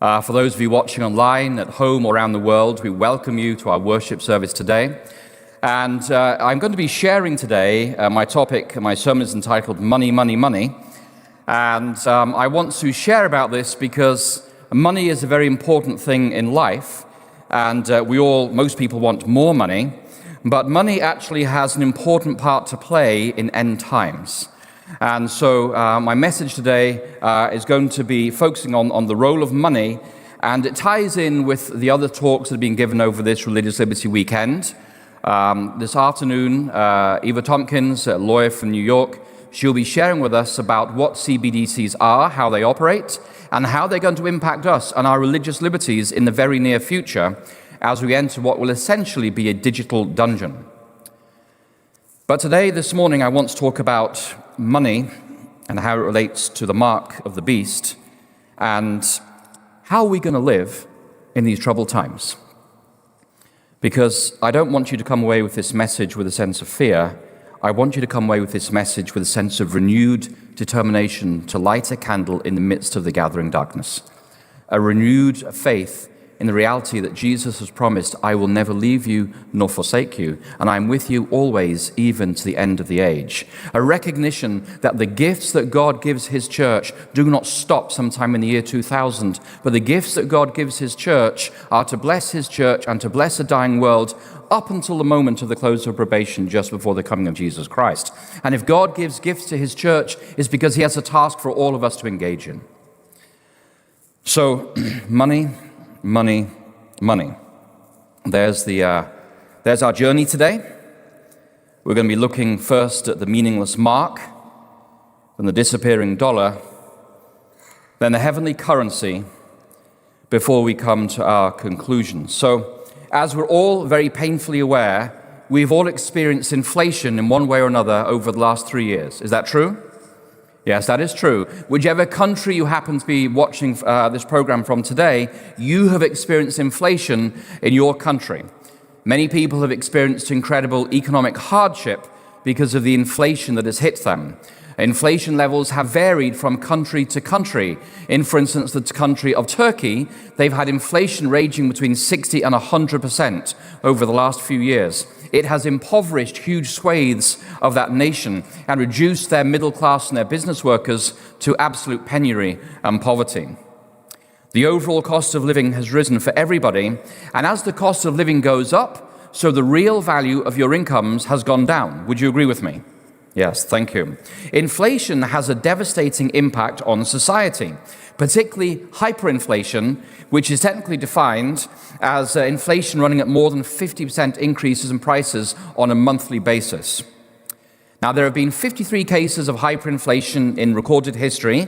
For those of you watching online, at home, or around the world, we welcome you to our worship service today. And I'm going to be sharing today my sermon is entitled Money, Money, Money. And I want to share about this because money is a very important thing in life. And most people want more money. But money actually has an important part to play in end times. And so my message today is going to be focusing on the role of money, and it ties in with the other talks that have been given over this Religious Liberty weekend. This afternoon, Eva Tompkins, a lawyer from New York, she'll be sharing with us about what CBDCs are, how they operate, and how they're going to impact us and our religious liberties in the very near future as we enter what will essentially be a digital dungeon. But today, this morning, I want to talk about money and how it relates to the mark of the beast and how are we going to live in these troubled times. Because I don't want you to come away with this message with a sense of fear. I want you to come away with this message with a sense of renewed determination to light a candle in the midst of the gathering darkness. A renewed faith in the reality that Jesus has promised, I will never leave you nor forsake you, and I'm with you always, even to the end of the age. A recognition that the gifts that God gives his church do not stop sometime in the year 2000, but the gifts that God gives his church are to bless his church and to bless a dying world up until the moment of the close of probation, just before the coming of Jesus Christ. And if God gives gifts to his church, it's because he has a task for all of us to engage in. So, money, money, money. There's our journey today. We're going to be looking first at the meaningless mark, then the disappearing dollar, then the heavenly currency, before we come to our conclusion. So, as we're all very painfully aware, we've all experienced inflation in one way or another over the last 3 years. Is that true? Yes, that is true. Whichever country you happen to be watching this program from today, you have experienced inflation in your country. Many people have experienced incredible economic hardship because of the inflation that has hit them. Inflation levels have varied from country to country. In, for instance, the country of Turkey, they've had inflation ranging between 60 and 100% over the last few years. It has impoverished huge swathes of that nation and reduced their middle class and their business workers to absolute penury and poverty. The overall cost of living has risen for everybody, and as the cost of living goes up, so the real value of your incomes has gone down. Would you agree with me? Yes, thank you. Inflation has a devastating impact on society, particularly hyperinflation, which is technically defined as inflation running at more than 50% increases in prices on a monthly basis. Now, there have been 53 cases of hyperinflation in recorded history,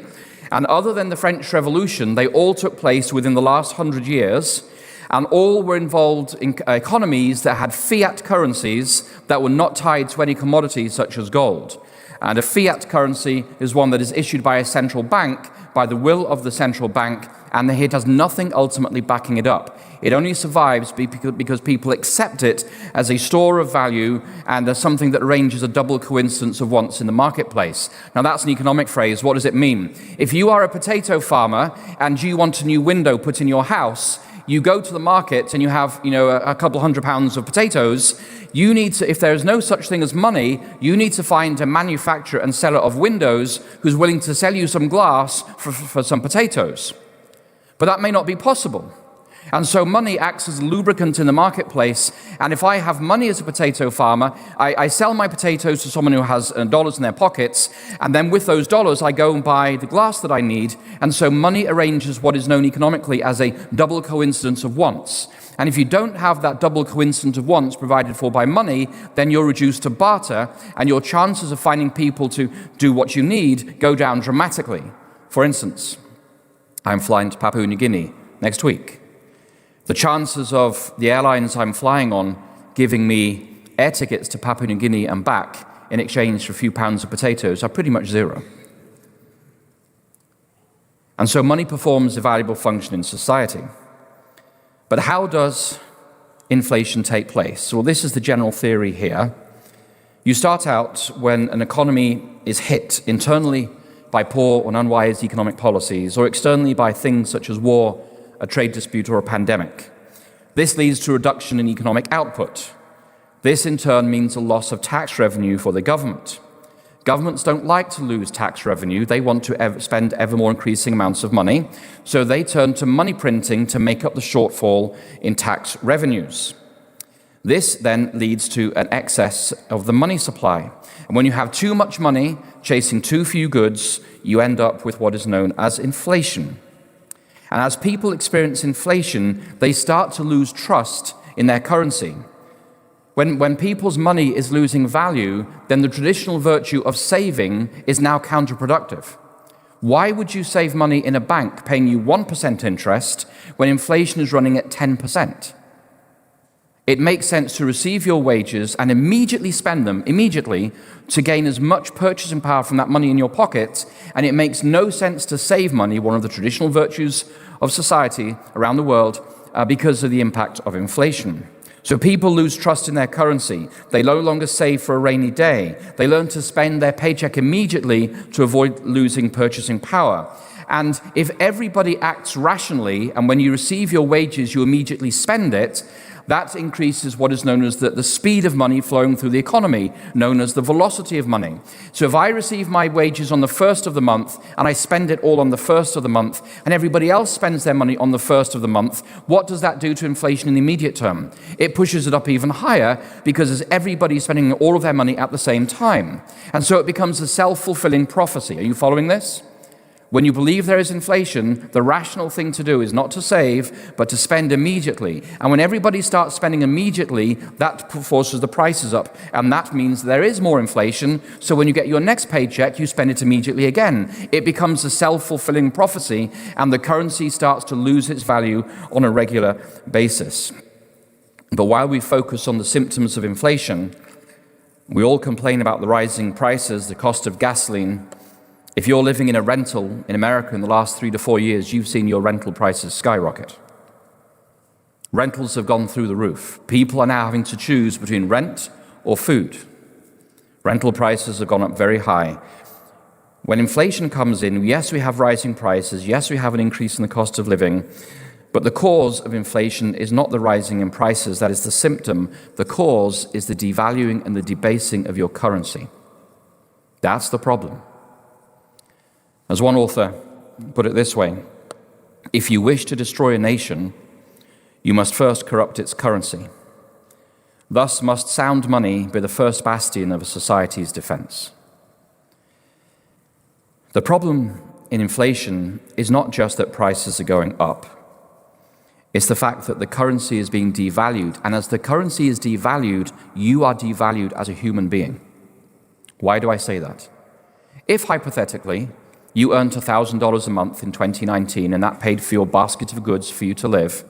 and other than the French Revolution, they all took place within the last 100 years, and all were involved in economies that had fiat currencies that were not tied to any commodities such as gold. And a fiat currency is one that is issued by a central bank, by the will of the central bank, and it has nothing ultimately backing it up. It only survives because people accept it as a store of value and as something that arranges a double coincidence of wants in the marketplace. Now, that's an economic phrase. What does it mean? If you are a potato farmer and you want a new window put in your house, you go to the market and you have, a couple £100 of potatoes. You need to, if there is no such thing as money, you need to find a manufacturer and seller of windows who's willing to sell you some glass for some potatoes. But that may not be possible. And so money acts as a lubricant in the marketplace. And if I have money as a potato farmer, I sell my potatoes to someone who has dollars in their pockets. And then with those dollars, I go and buy the glass that I need. And so money arranges what is known economically as a double coincidence of wants. And if you don't have that double coincidence of wants provided for by money, then you're reduced to barter. And your chances of finding people to do what you need go down dramatically. For instance, I'm flying to Papua New Guinea next week. The chances of the airlines I'm flying on giving me air tickets to Papua New Guinea and back in exchange for a few pounds of potatoes are pretty much zero. And so money performs a valuable function in society. But how does inflation take place? Well, this is the general theory here. You start out when an economy is hit internally by poor and unwise economic policies, or externally by things such as war a trade dispute or a pandemic. This leads to a reduction in economic output. This in turn means a loss of tax revenue for the government. Governments don't like to lose tax revenue. They want to spend ever more increasing amounts of money, so they turn to money printing to make up the shortfall in tax revenues. This then leads to an excess of the money supply. And when you have too much money chasing too few goods, you end up with what is known as inflation. And as people experience inflation, they start to lose trust in their currency. When people's money is losing value, then the traditional virtue of saving is now counterproductive. Why would you save money in a bank paying you 1% interest when inflation is running at 10%? It makes sense to receive your wages and immediately spend them, to gain as much purchasing power from that money in your pocket, and it makes no sense to save money, one of the traditional virtues of society around the world, because of the impact of inflation. So people lose trust in their currency. They no longer save for a rainy day. They learn to spend their paycheck immediately to avoid losing purchasing power. And if everybody acts rationally, and when you receive your wages, you immediately spend it, that increases what is known as the speed of money flowing through the economy, known as the velocity of money. So if I receive my wages on the first of the month and I spend it all on the first of the month, and everybody else spends their money on the first of the month, what does that do to inflation in the immediate term? It pushes it up even higher because as everybody's spending all of their money at the same time. And so it becomes a self-fulfilling prophecy. Are you following this? When you believe there is inflation, the rational thing to do is not to save, but to spend immediately. And when everybody starts spending immediately, that forces the prices up. And that means there is more inflation. So when you get your next paycheck, you spend it immediately again. It becomes a self-fulfilling prophecy, and the currency starts to lose its value on a regular basis. But while we focus on the symptoms of inflation, we all complain about the rising prices, the cost of gasoline. If you're living in a rental in America in the last 3 to 4 years, you've seen your rental prices skyrocket. Rentals have gone through the roof. People are now having to choose between rent or food. Rental prices have gone up very high. When inflation comes in, yes, we have rising prices. Yes, we have an increase in the cost of living. But the cause of inflation is not the rising in prices. That is the symptom. The cause is the devaluing and the debasing of your currency. That's the problem. As one author put it this way, if you wish to destroy a nation, you must first corrupt its currency. Thus must sound money be the first bastion of a society's defense. The problem in inflation is not just that prices are going up. It's the fact that the currency is being devalued, and as the currency is devalued, you are devalued as a human being. Why do I say that? If hypothetically, you earned $1,000 a month in 2019, and that paid for your basket of goods for you to live.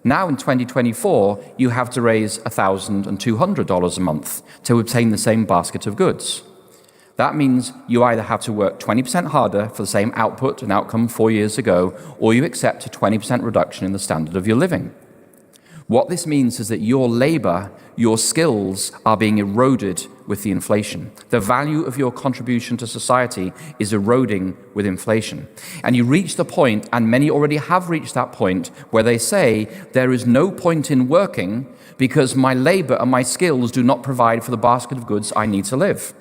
Now in 2024, you have to raise $1,200 a month to obtain the same basket of goods. That means you either have to work 20% harder for the same output and outcome 4 years ago, or you accept a 20% reduction in the standard of your living. What this means is that your labor, your skills are being eroded with the inflation. The value of your contribution to society is eroding with inflation. And you reach the point, and many already have reached that point, where they say, there is no point in working because my labor and my skills do not provide for the basket of goods I need to live.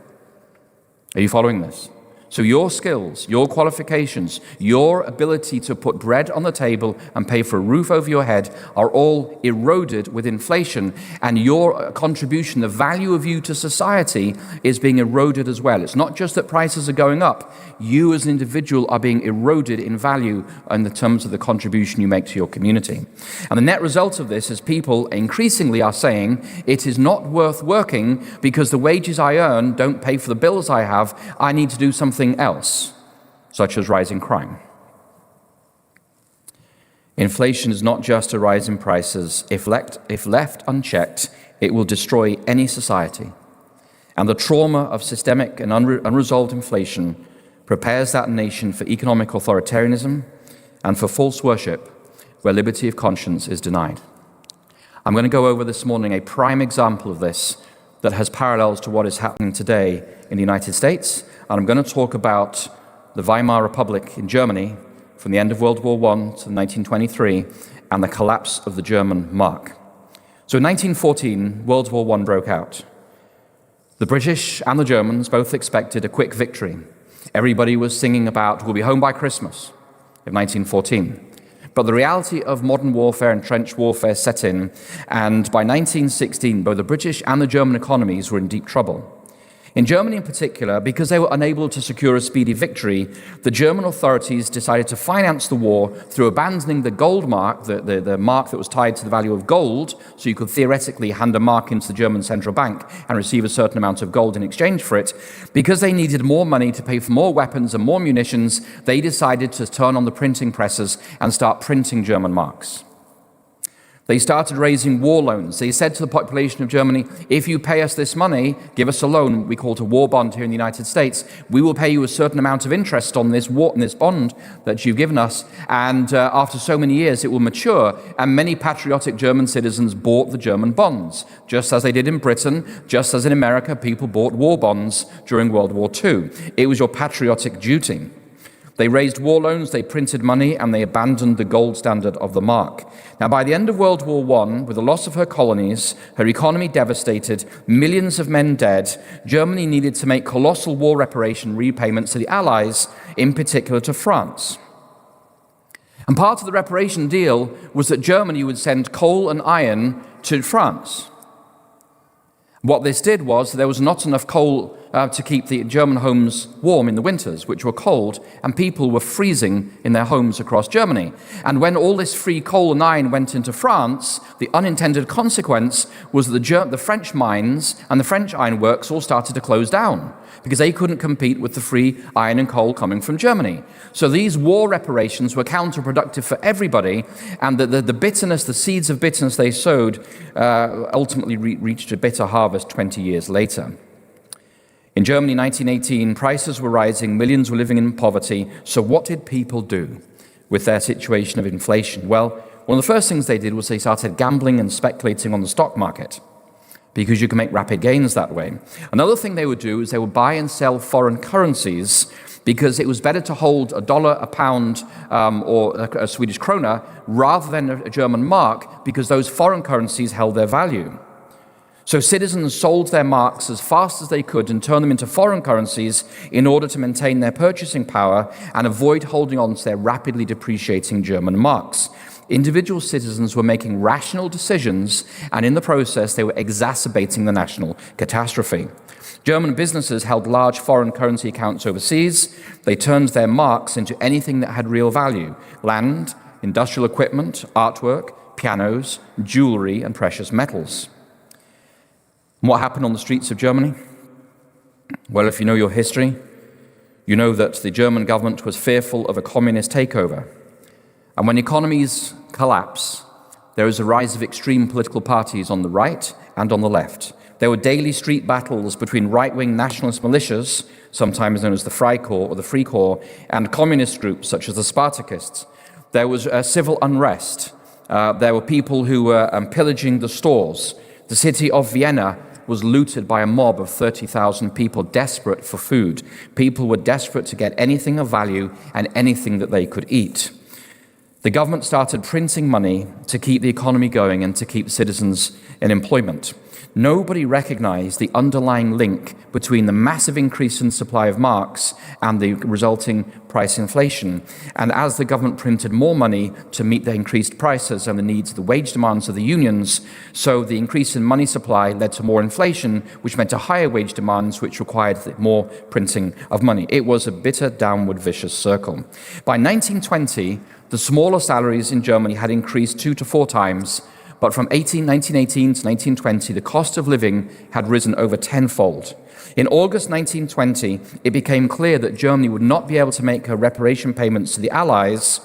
Are you following this? So your skills, your qualifications, your ability to put bread on the table and pay for a roof over your head are all eroded with inflation, and your contribution, the value of you to society, is being eroded as well. It's not just that prices are going up. You as an individual are being eroded in value in the terms of the contribution you make to your community. And the net result of this is people increasingly are saying, it is not worth working because the wages I earn don't pay for the bills I have. I need to do something else, such as rising crime. Inflation is not just a rise in prices. If left unchecked, it will destroy any society. And the trauma of systemic and unresolved inflation prepares that nation for economic authoritarianism and for false worship, where liberty of conscience is denied. I'm going to go over this morning a prime example of this that has parallels to what is happening today in the United States. And I'm going to talk about the Weimar Republic in Germany from the end of World War I to 1923 and the collapse of the German mark. So in 1914, World War I broke out. The British and the Germans both expected a quick victory. Everybody was singing about, we'll be home by Christmas of 1914. But the reality of modern warfare and trench warfare set in, and by 1916, both the British and the German economies were in deep trouble. In Germany in particular, because they were unable to secure a speedy victory, the German authorities decided to finance the war through abandoning the gold mark, the mark that was tied to the value of gold, so you could theoretically hand a mark into the German central bank and receive a certain amount of gold in exchange for it. Because they needed more money to pay for more weapons and more munitions, they decided to turn on the printing presses and start printing German marks. They started raising war loans. They said to the population of Germany, if you pay us this money, give us a loan, we call it a war bond here in the United States, we will pay you a certain amount of interest on this bond that you've given us, and after so many years it will mature, and many patriotic German citizens bought the German bonds, just as they did in Britain, just as in America people bought war bonds during World War II. It was your patriotic duty. They raised war loans, they printed money, and they abandoned the gold standard of the mark. Now, by the end of World War I, with the loss of her colonies, her economy devastated, millions of men dead, Germany needed to make colossal war reparation repayments to the Allies, in particular to France. And part of the reparation deal was that Germany would send coal and iron to France. What this did was there was not enough coal to keep the German homes warm in the winters, which were cold, and people were freezing in their homes across Germany. And when all this free coal and iron went into France, the unintended consequence was that the French mines and the French ironworks all started to close down because they couldn't compete with the free iron and coal coming from Germany. So these war reparations were counterproductive for everybody, and the bitterness, the seeds of bitterness they sowed ultimately reached a bitter harvest 20 years later. In Germany, 1918, prices were rising, millions were living in poverty. So what did people do with their situation of inflation? Well, one of the first things they did was they started gambling and speculating on the stock market, because you can make rapid gains that way. Another thing they would do is they would buy and sell foreign currencies, because it was better to hold a dollar, a pound, or a Swedish krona rather than a German mark, because those foreign currencies held their value. So citizens sold their marks as fast as they could and turned them into foreign currencies in order to maintain their purchasing power and avoid holding on to their rapidly depreciating German marks. Individual citizens were making rational decisions, and in the process they were exacerbating the national catastrophe. German businesses held large foreign currency accounts overseas. They turned their marks into anything that had real value: land, industrial equipment, artwork, pianos, jewelry, and precious metals. What happened on the streets of Germany? Well, if you know your history, you know that the German government was fearful of a communist takeover. And when economies collapse, there is a rise of extreme political parties on the right and on the left. There were daily street battles between right-wing nationalist militias, sometimes known as the Freikorps or the Free Corps, and communist groups such as the Spartakists. There was civil unrest. There were people who were pillaging the stores. The city of Vienna was looted by a mob of 30,000 people desperate for food. People were desperate to get anything of value and anything that they could eat. The government started printing money to keep the economy going and to keep citizens in employment. Nobody recognized the underlying link between the massive increase in supply of marks and the resulting price inflation. And as the government printed more money to meet the increased prices and the needs of the wage demands of the unions, so the increase in money supply led to more inflation, which meant to higher wage demands, which required more printing of money. It was a bitter downward vicious circle. By 1920, the smaller salaries in Germany had increased 2 to 4 times, but from 1918 to 1920, the cost of living had risen over tenfold. In August 1920, it became clear that Germany would not be able to make her reparation payments to the Allies,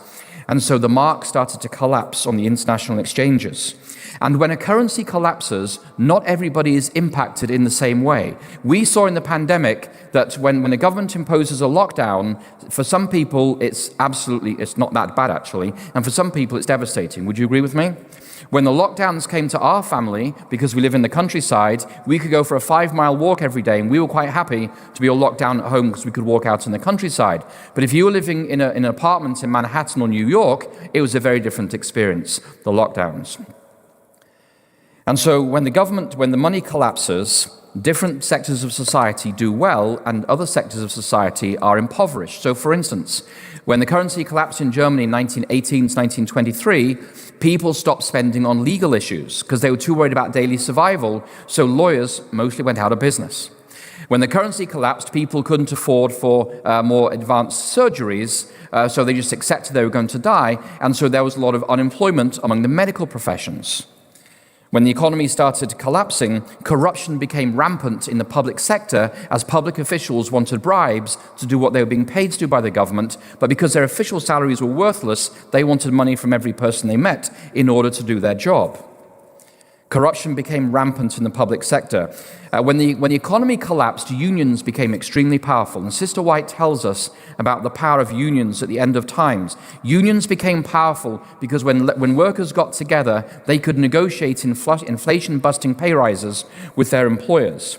and so the mark started to collapse on the international exchanges. And when a currency collapses, not everybody is impacted in the same way. We saw in the pandemic that when the government imposes a lockdown, for some people it's not that bad actually, and for some people it's devastating. Would you agree with me? When the lockdowns came to our family, because we live in the countryside, we could go for a 5-mile walk every day, and we were quite happy to be all locked down at home because we could walk out in the countryside. But if you were living in an apartment in Manhattan or New York, it was a very different experience, the lockdowns. And so when the money collapses, different sectors of society do well and other sectors of society are impoverished. So for instance, when the currency collapsed in Germany in 1918 to 1923, people stopped spending on legal issues because they were too worried about daily survival, so lawyers mostly went out of business. When the currency collapsed, people couldn't afford for more advanced surgeries, so they just accepted they were going to die, and so there was a lot of unemployment among the medical professions. When the economy started collapsing, corruption became rampant in the public sector as public officials wanted bribes to do what they were being paid to do by the government, but because their official salaries were worthless, they wanted money from every person they met in order to do their job. Corruption became rampant in the public sector. When the economy collapsed, unions became extremely powerful. And Sister White tells us about the power of unions at the end of times. Unions became powerful because when workers got together, they could negotiate inflation-busting pay rises with their employers.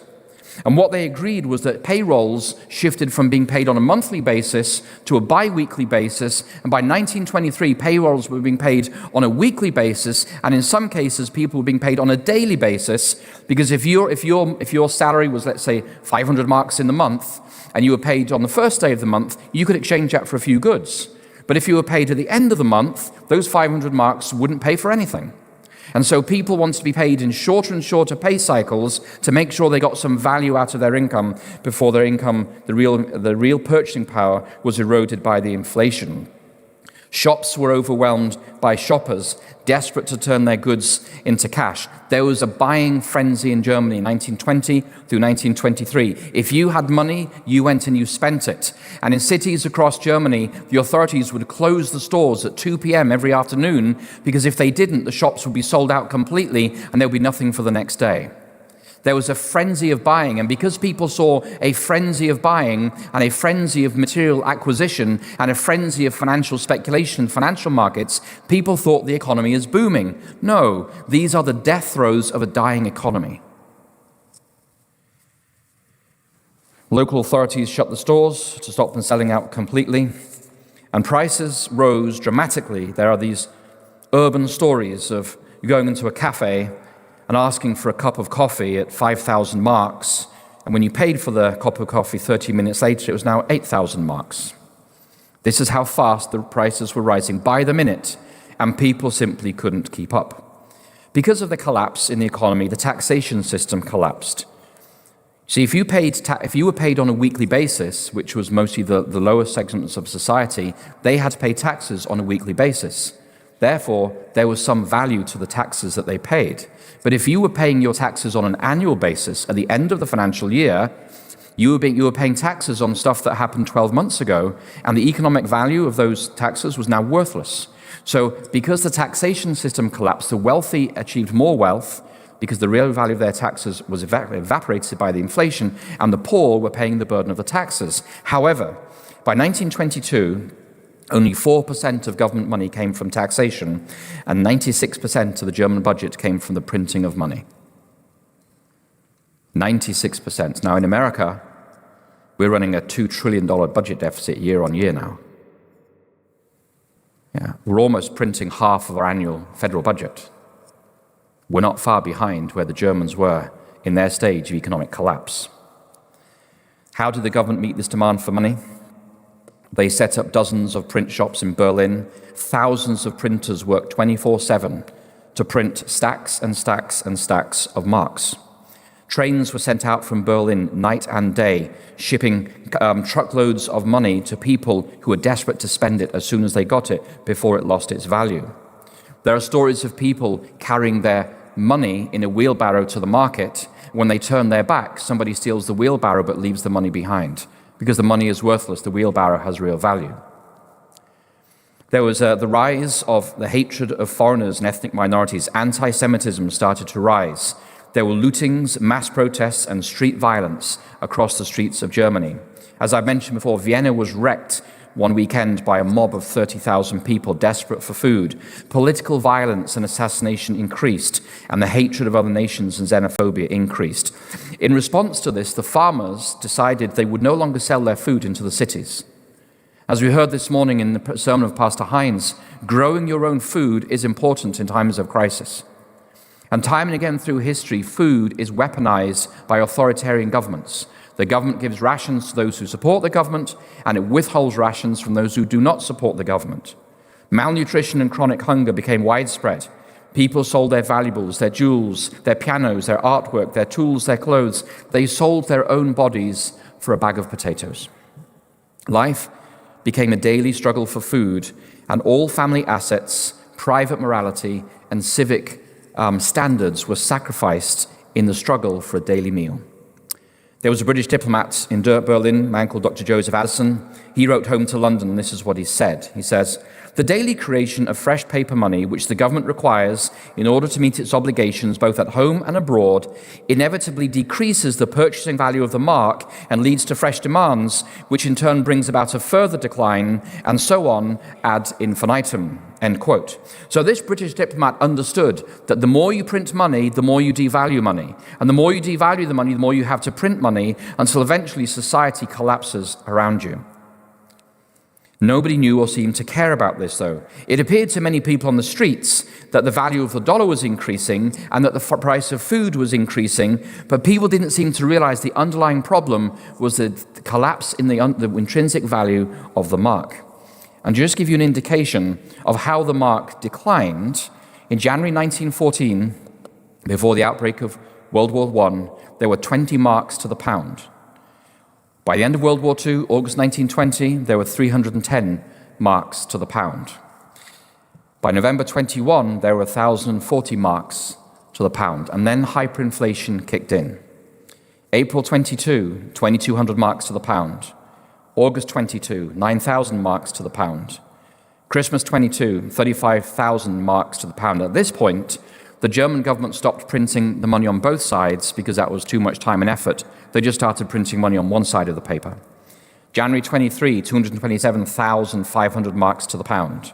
And what they agreed was that payrolls shifted from being paid on a monthly basis to a bi-weekly basis, and by 1923 payrolls were being paid on a weekly basis, and in some cases people were being paid on a daily basis, because if your salary was, let's say, 500 marks in the month, and you were paid on the first day of the month, you could exchange that for a few goods. But if you were paid at the end of the month, those 500 marks wouldn't pay for anything. And so people wanted to be paid in shorter and shorter pay cycles to make sure they got some value out of their income before their income, the real purchasing power, was eroded by the inflation. Shops were overwhelmed by shoppers, desperate to turn their goods into cash. There was a buying frenzy in Germany in 1920 through 1923. If you had money, you went and you spent it. And in cities across Germany, the authorities would close the stores at 2 p.m. every afternoon, because if they didn't, the shops would be sold out completely and there would be nothing for the next day. There was a frenzy of buying, and because people saw a frenzy of buying and a frenzy of material acquisition and a frenzy of financial speculation in financial markets, people thought the economy is booming. No, these are the death throes of a dying economy. Local authorities shut the stores to stop them selling out completely, and prices rose dramatically. There are these urban stories of going into a cafe and asking for a cup of coffee at 5,000 marks, and when you paid for the cup of coffee 30 minutes later, it was now 8,000 marks. This is how fast the prices were rising by the minute, and people simply couldn't keep up. Because of the collapse in the economy, the taxation system collapsed. See, if you were paid on a weekly basis, which was mostly the lower segments of society, they had to pay taxes on a weekly basis. Therefore, there was some value to the taxes that they paid. But if you were paying your taxes on an annual basis at the end of the financial year, you were paying taxes on stuff that happened 12 months ago, and the economic value of those taxes was now worthless. So because the taxation system collapsed, the wealthy achieved more wealth because the real value of their taxes was evaporated by the inflation, and the poor were paying the burden of the taxes. However, by 1922, only 4% of government money came from taxation, and 96% of the German budget came from the printing of money. 96%. Now in America, we're running a $2 trillion budget deficit year on year now. Yeah, we're almost printing half of our annual federal budget. We're not far behind where the Germans were in their stage of economic collapse. How did the government meet this demand for money? They set up dozens of print shops in Berlin. Thousands of printers worked 24/7 to print stacks and stacks and stacks of marks. Trains were sent out from Berlin night and day, shipping truckloads of money to people who were desperate to spend it as soon as they got it before it lost its value. There are stories of people carrying their money in a wheelbarrow to the market. When they turn their back, somebody steals the wheelbarrow but leaves the money behind. Because the money is worthless, the wheelbarrow has real value. There was the rise of the hatred of foreigners and ethnic minorities. Anti-Semitism started to rise. There were lootings, mass protests, and street violence across the streets of Germany. As I mentioned before, Vienna was wrecked one weekend by a mob of 30,000 people desperate for food. Political violence and assassination increased, and the hatred of other nations and xenophobia increased. In response to this, the farmers decided they would no longer sell their food into the cities. As we heard this morning in the sermon of Pastor Hines, growing your own food is important in times of crisis. And time and again through history, food is weaponized by authoritarian governments. The government gives rations to those who support the government, and it withholds rations from those who do not support the government. Malnutrition and chronic hunger became widespread. People sold their valuables, their jewels, their pianos, their artwork, their tools, their clothes. They sold their own bodies for a bag of potatoes. Life became a daily struggle for food, and all family assets, private morality, and civic standards were sacrificed in the struggle for a daily meal. There was a British diplomat in Berlin, a man called Dr. Joseph Addison. He wrote home to London, and this is what he said. He says, "The daily creation of fresh paper money, which the government requires in order to meet its obligations both at home and abroad, inevitably decreases the purchasing value of the mark and leads to fresh demands, which in turn brings about a further decline, and so on ad infinitum." End quote. So this British diplomat understood that the more you print money, the more you devalue money. And the more you devalue the money, the more you have to print money, until eventually society collapses around you. Nobody knew or seemed to care about this, though. It appeared to many people on the streets that the value of the dollar was increasing and that the price of food was increasing, but people didn't seem to realize the underlying problem was the collapse in the intrinsic value of the mark. And just give you an indication of how the mark declined, in January 1914, before the outbreak of World War I, there were 20 marks to the pound. By the end of World War II, August 1920, there were 310 marks to the pound. By November 21, there were 1,040 marks to the pound, and then hyperinflation kicked in. April 22, 2,200 marks to the pound. August 22, 9,000 marks to the pound. Christmas 22, 35,000 marks to the pound. At this point, the German government stopped printing the money on both sides because that was too much time and effort. They just started printing money on one side of the paper. January 23, 227,500 marks to the pound.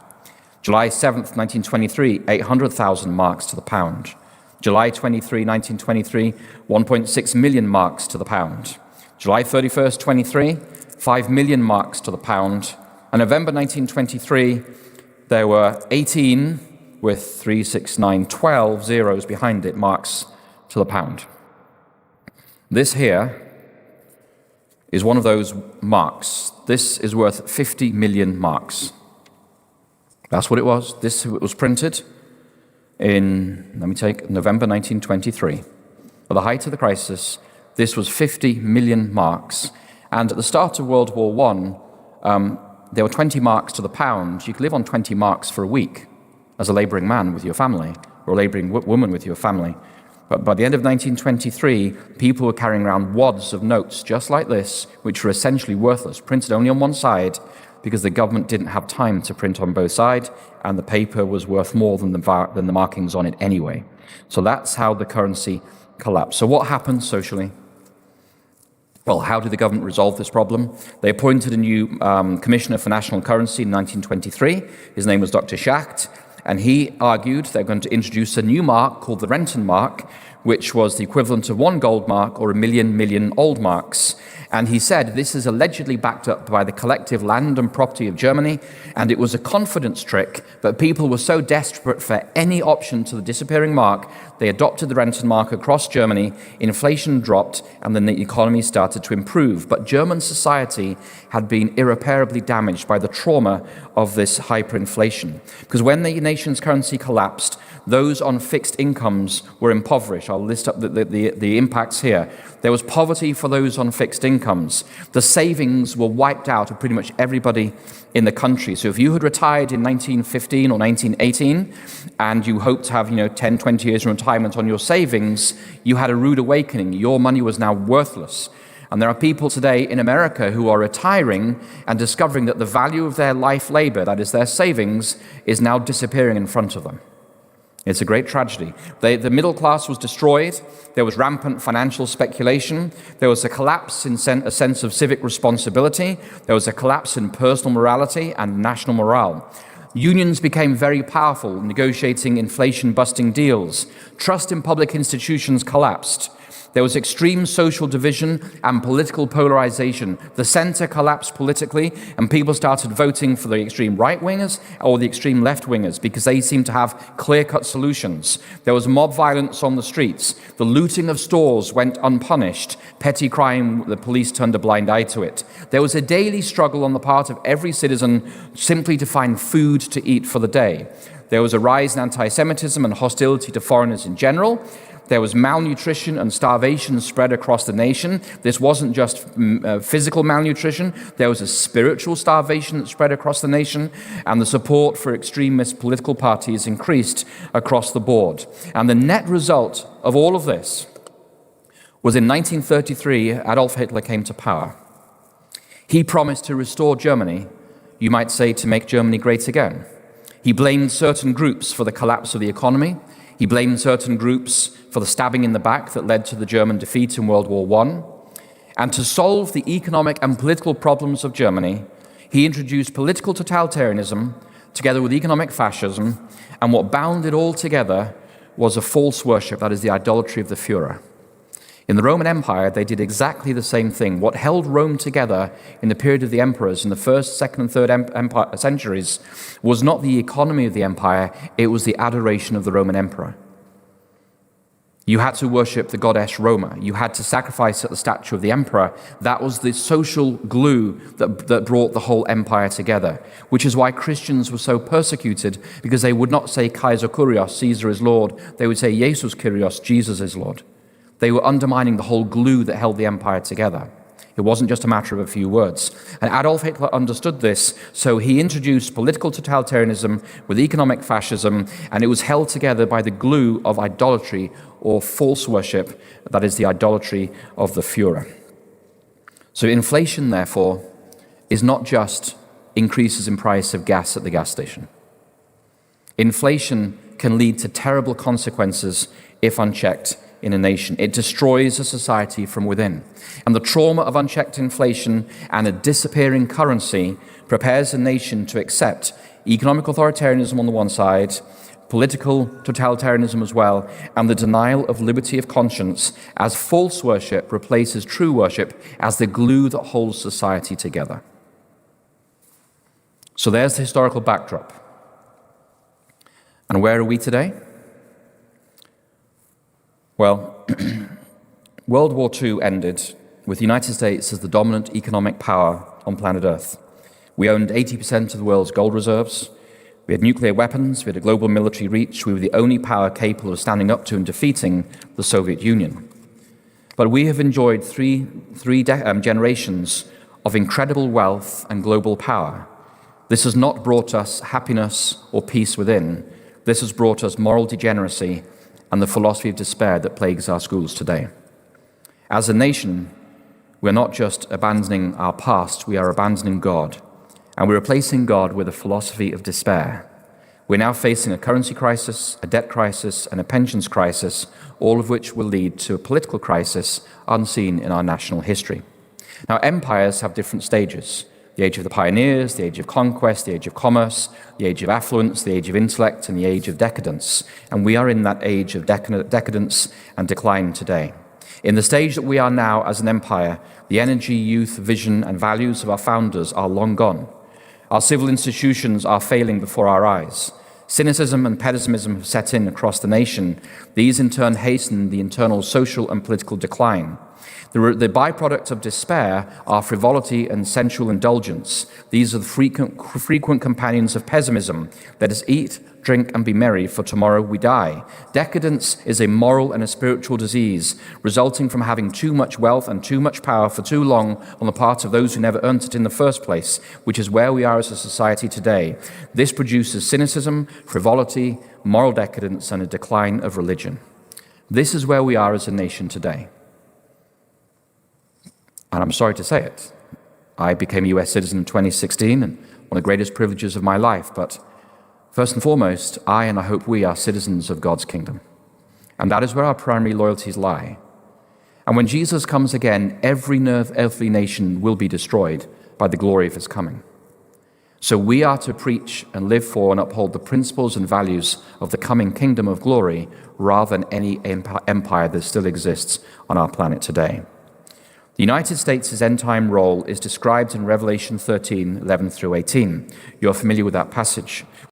July 7th, 1923, 800,000 marks to the pound. July 23, 1923, 1.6 million marks to the pound. July 31st, 23, 5 million marks to the pound. And November 1923, there were 18 with 3, 6, 9, 12 zeros behind it, marks to the pound. This here is one of those marks. This is worth 50 million marks. That's what it was. This was printed in, November 1923. At the height of the crisis, this was 50 million marks. And at the start of World War I, there were 20 marks to the pound. You could live on 20 marks for a week as a laboring man with your family, or a laboring woman with your family. But by the end of 1923, people were carrying around wads of notes just like this, which were essentially worthless, printed only on one side, because the government didn't have time to print on both sides, and the paper was worth more than the markings on it anyway. So that's how the currency collapsed. So what happened socially? Well, how did the government resolve this problem? They appointed a new Commissioner for National Currency in 1923. His name was Dr. Schacht, and he argued they're going to introduce a new mark called the Rentenmark, which was the equivalent of one gold mark or a million old marks. And he said this is allegedly backed up by the collective land and property of Germany, and it was a confidence trick, but people were so desperate for any option to the disappearing mark, they adopted the Rentenmark across Germany, inflation dropped, and then the economy started to improve. But German society had been irreparably damaged by the trauma of this hyperinflation, because when the nation's currency collapsed, those on fixed incomes were impoverished. I'll list up the impacts here. There was poverty for those on fixed incomes. The savings were wiped out of pretty much everybody in the country. So if you had retired in 1915 or 1918 and you hoped to have 10, 20 years in retirement on your savings, you had a rude awakening. Your money was now worthless. And there are people today in America who are retiring and discovering that the value of their life labor, that is their savings, is now disappearing in front of them. It's a great tragedy. The middle class was destroyed. There was rampant financial speculation. There was a collapse in a sense of civic responsibility. There was a collapse in personal morality and national morale. Unions became very powerful, negotiating inflation-busting deals. Trust in public institutions collapsed. There was extreme social division and political polarization. The center collapsed politically, and people started voting for the extreme right-wingers or the extreme left-wingers because they seemed to have clear-cut solutions. There was mob violence on the streets. The looting of stores went unpunished. Petty crime, the police turned a blind eye to it. There was a daily struggle on the part of every citizen simply to find food to eat for the day. There was a rise in anti-Semitism and hostility to foreigners in general. There was malnutrition and starvation spread across the nation. This wasn't just physical malnutrition. There was a spiritual starvation that spread across the nation, and the support for extremist political parties increased across the board. And the net result of all of this was in 1933, Adolf Hitler came to power. He promised to restore Germany, you might say to make Germany great again. He blamed certain groups for the collapse of the economy. He blamed certain groups for the stabbing in the back that led to the German defeat in World War I. And to solve the economic and political problems of Germany, he introduced political totalitarianism together with economic fascism, and what bound it all together was a false worship, that is the idolatry of the Führer. In the Roman Empire, they did exactly the same thing. What held Rome together in the period of the emperors in the first, second, and third centuries was not the economy of the empire, it was the adoration of the Roman emperor. You had to worship the goddess Roma. You had to sacrifice at the statue of the emperor. That was the social glue that brought the whole empire together, which is why Christians were so persecuted, because they would not say Kaiser Kyrios, Caesar is Lord. They would say Jesus Kyrios, Jesus is Lord. They were undermining the whole glue that held the empire together. It wasn't just a matter of a few words. And Adolf Hitler understood this, so he introduced political totalitarianism with economic fascism, and it was held together by the glue of idolatry or false worship, that is the idolatry of the Führer. So inflation, therefore, is not just increases in price of gas at the gas station. Inflation can lead to terrible consequences if unchecked in a nation. It destroys a society from within. And the trauma of unchecked inflation and a disappearing currency prepares a nation to accept economic authoritarianism on the one side, political totalitarianism as well, and the denial of liberty of conscience as false worship replaces true worship as the glue that holds society together. So there's the historical backdrop. And where are we today? Well, World War II ended with the United States as the dominant economic power on planet Earth. We owned 80% of the world's gold reserves. We had nuclear weapons. We had a global military reach. We were the only power capable of standing up to and defeating the Soviet Union. But we have enjoyed three generations of incredible wealth and global power. This has not brought us happiness or peace within. This has brought us moral degeneracy and the philosophy of despair that plagues our schools today. As a nation, we're not just abandoning our past, we are abandoning God. And we're replacing God with a philosophy of despair. We're now facing a currency crisis, a debt crisis, and a pensions crisis, all of which will lead to a political crisis unseen in our national history. Now, empires have different stages. The age of the pioneers, the age of conquest, the age of commerce, the age of affluence, the age of intellect, and the age of decadence. And we are in that age of decadence and decline today. In the stage that we are now as an empire, the energy, youth, vision, and values of our founders are long gone. Our civil institutions are failing before our eyes. Cynicism and pessimism have set in across the nation. These in turn hasten the internal social and political decline. The byproduct of despair are frivolity and sensual indulgence. These are the frequent companions of pessimism. Let us eat, drink, and be merry, for tomorrow we die. Decadence is a moral and a spiritual disease, resulting from having too much wealth and too much power for too long on the part of those who never earned it in the first place, which is where we are as a society today. This produces cynicism, frivolity, moral decadence, and a decline of religion. This is where we are as a nation today. And I'm sorry to say it. I became a US citizen in 2016, and one of the greatest privileges of my life, but First and foremost, I and I hope we are citizens of God's kingdom. And that is where our primary loyalties lie. And when Jesus comes again, every earthly nation will be destroyed by the glory of his coming. So we are to preach and live for and uphold the principles and values of the coming kingdom of glory rather than any empire that still exists on our planet today. The United States' end-time role is described in Revelation 13:11 through 18. You're familiar with that passage.